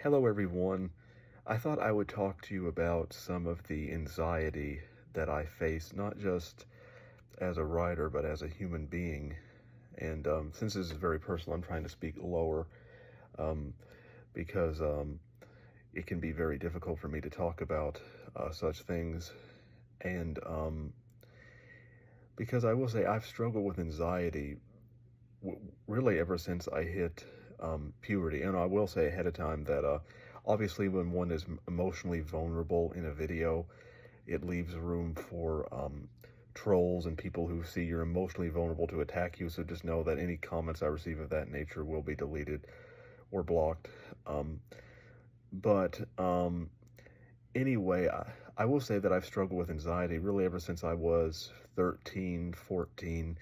Hello, everyone. I thought I would talk to you about some of the anxiety that I face, not just as a writer, but as a human being. And since this is very personal, I'm trying to speak lower um, because it can be very difficult for me to talk about such things. And because I will say I've struggled with anxiety really ever since I hit puberty. And I will say ahead of time that obviously when one is emotionally vulnerable in a video, it leaves room for trolls and people who see you're emotionally vulnerable to attack you. So just know that any comments I receive of that nature will be deleted or blocked. Um, but anyway, I will say that I've struggled with anxiety really ever since I was 13, 14,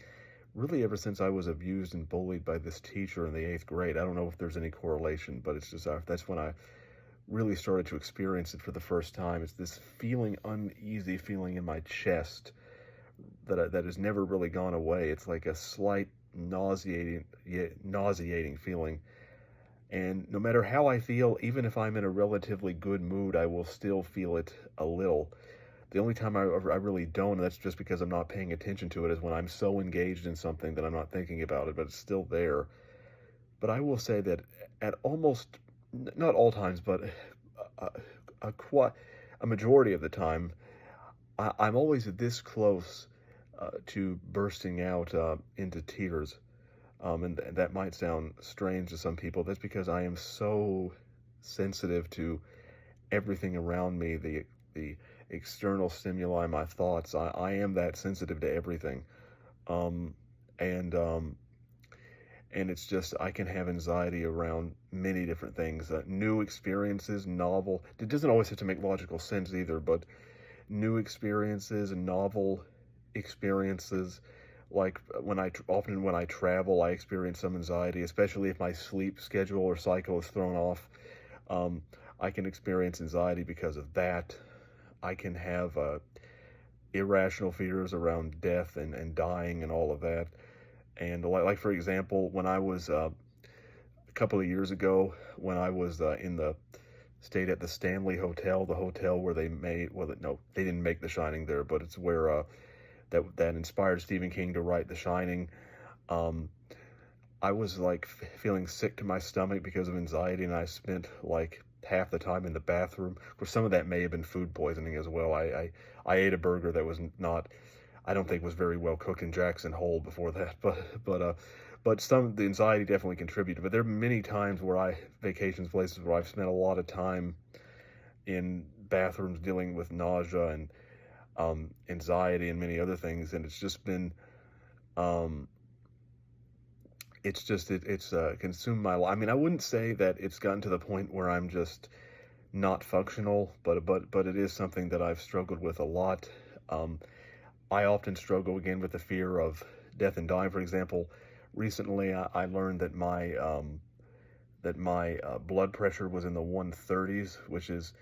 really ever since I was abused and bullied by this teacher in the eighth grade. I don't know if there's any correlation, but it's just that's when I really started to experience it for the first time. It's this uneasy feeling in my chest that has never really gone away. It's like a slight nauseating feeling. And no matter how I feel, even if I'm in a relatively good mood, I will still feel it a little. The only time I really don't, and that's just because I'm not paying attention to it, is when I'm so engaged in something that I'm not thinking about it, but it's still there. But I will say that at almost, not all times, but a, a, a majority of the time, I'm always this close to bursting out into tears. And that might sound strange to some people. That's because I am so sensitive to everything around me, the external stimuli, my thoughts. I am that sensitive to everything. Um, and and it's just I can have anxiety around many different things. New experiences, novel. It doesn't always have to make logical sense either, but new experiences and novel experiences. Like often when I travel, I experience some anxiety, especially if my sleep schedule or cycle is thrown off. Um, I can experience anxiety because of that. I can have irrational fears around death and dying and all of that. And like for example, when I was a couple of years ago, when I was stayed at the Stanley Hotel, the hotel where they made, well, no, they didn't make The Shining there, but it's where that inspired Stephen King to write The Shining. Um, I was like feeling sick to my stomach because of anxiety, and I spent like half the time in the bathroom. Of course, some of that may have been food poisoning as well. I ate a burger that was not, I don't think was very well cooked in Jackson Hole before that, but some of the anxiety definitely contributed. But there are many times where vacations places where I've spent a lot of time in bathrooms dealing with nausea and anxiety and many other things, and it's just been um, it's consumed my life. I mean, I wouldn't say that it's gotten to the point where I'm just not functional, but it is something that I've struggled with a lot. Um, I often struggle again with the fear of death and dying. For example, recently I learned that my blood pressure was in the 130s, which is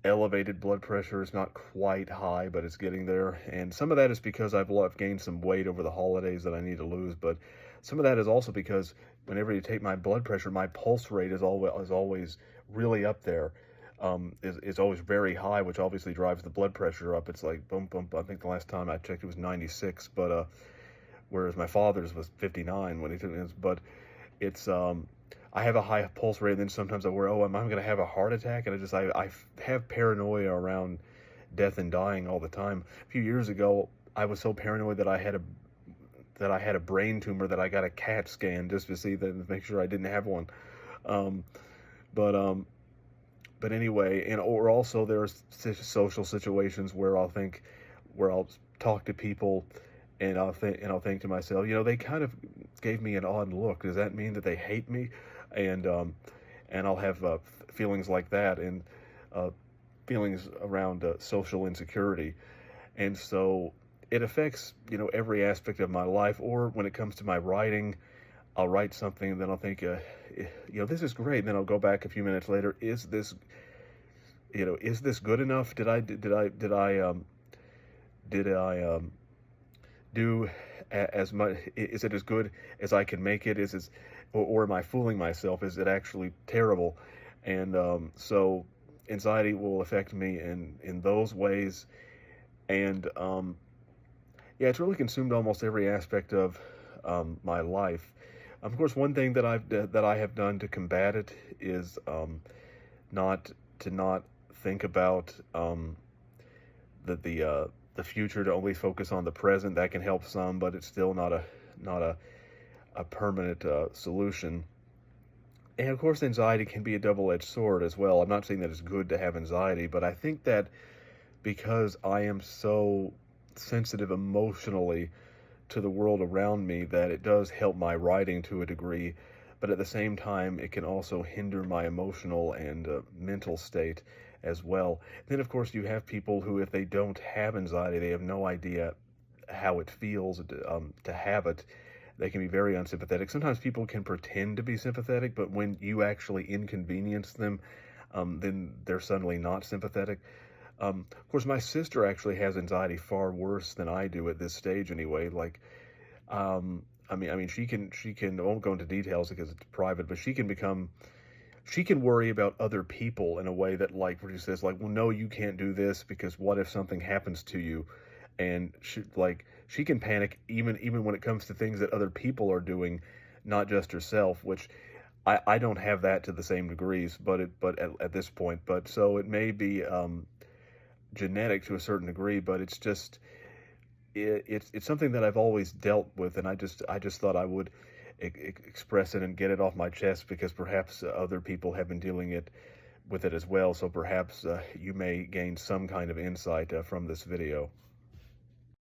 elevated blood pressure. It's not quite high, but it's getting there. And some of that is because I've gained some weight over the holidays that I need to lose. But some of that is also because whenever you take my blood pressure, my pulse rate is always really up there. Is always very high, which obviously drives the blood pressure up. It's like boom, boom. I think the last time I checked, it was 96, but whereas my father's was 59 when he took it. But it's I have a high pulse rate, and then sometimes I worry, oh, am I going to have a heart attack? And I have paranoia around death and dying all the time. A few years ago, I was so paranoid that I had a brain tumor that I got a CAT scan just to see that make sure I didn't have one. Um, but um, but anyway, or also there are social situations where I'll talk to people, and I'll think to myself, they kind of gave me an odd look. Does that mean that they hate me? And I'll have feelings like that, and uh, feelings around social insecurity, and so it affects every aspect of my life. Or when it comes to my writing, I'll write something, and then I'll think, this is great. And then I'll go back a few minutes later. Is this good enough? Did I do as much? Is it as good as I can make it? Or am I fooling myself? Is it actually terrible? And so anxiety will affect me in those ways. And yeah, it's really consumed almost every aspect of my life. Of course, one thing that I have done to combat it is not not think about the future, to only focus on the present. That can help some, but it's still not a permanent solution. And of course, anxiety can be a double-edged sword as well. I'm not saying that it's good to have anxiety, but I think that because I am so sensitive emotionally to the world around me, that it does help my writing to a degree, but at the same time, it can also hinder my emotional and mental state as well. Then, of course, you have people who, if they don't have anxiety, they have no idea how it feels to have it. They can be very unsympathetic. Sometimes people can pretend to be sympathetic, but when you actually inconvenience them, then they're suddenly not sympathetic. Of course, my sister actually has anxiety far worse than I do at this stage, anyway. Like, she can. I won't go into details because it's private, but she can worry about other people in a way that, like, where she says, like, well, no, you can't do this because what if something happens to you? And she can panic even when it comes to things that other people are doing, not just herself, which I don't have that to the same degrees, but at this point, but so it may be genetic to a certain degree, but it's just it's something that I've always dealt with, and I just thought I would express it and get it off my chest, because perhaps other people have been dealing with it as well. So perhaps you may gain some kind of insight from this video.